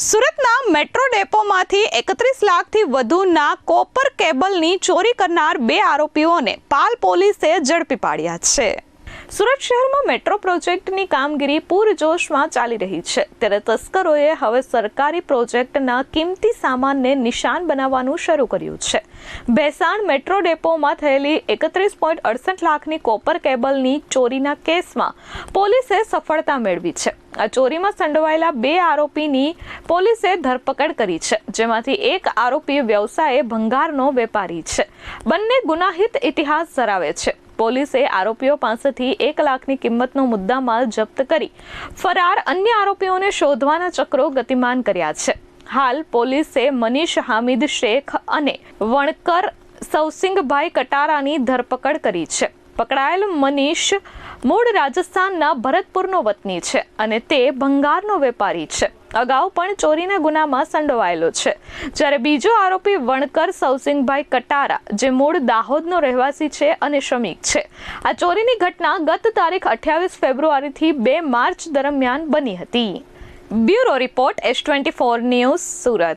સુરતના મેટ્રો ડેપોમાંથી 31 લાખથી વધુના કોપર કેબલની ચોરી કરનાર 2 આરોપીઓને પાલ પોલીસે ઝડપી પાડ્યા છે। સુરત શહેરમાં મેટ્રો પ્રોજેક્ટની કામગીરી પૂરજોશમાં ચાલી રહી છે, ત્યારે તસ્કરોએ હવે સરકારી પ્રોજેક્ટના કિંમતી સામાનને નિશાન બનાવવાનું શરૂ કર્યું છે। ભેસાણ મેટ્રો ડેપોમાં થયેલી 31.68 લાખની કોપર કેબલની ચોરીના કેસમાં પોલીસે સફળતા મેળવી છે। આ ચોરીમાં સંડોવાયેલા 2 આરોપીની પોલીસે ધરપકડ કરી છે, જેમાંથી એક આરોપી વ્યવસાયે ભંગારનો વેપારી છે। બંને ગુનાહિત ઇતિહાસ ધરાવે છે। પોલીસે આરોપીઓ પાસેથી 1 લાખની કિંમતનો મુદ્દામાલ જપ્ત કરી ફરાર અન્ય આરોપીઓને શોધવાના ચક્રો ગતિમાન કર્યા છે। હાલ પોલીસે મનીષ હામિદ શેખ અને વણકર સૌસિંગભાઈ કટારાની ધરપકડ કરી છે। પકડાયેલ મનીષ મૂળ રાજસ્થાનના ભરતપુરનો વતની છે અને તે ભંગારનો વેપારી છે। અગાઉ પણ ચોરીના ગુનામાં સંડોવાયેલો છે, જ્યારે બીજો આરોપી વણકર સૌસિંગભાઈ કટારા જે મૂળ દાહોદનો રહેવાસી છે અને શ્રમિક છે। આ ચોરીની ઘટના ગત તારીખ 28 ફેબ્રુઆરીથી 2 માર્ચ દરમિયાન બની હતી। Bureau report S24 news Surat.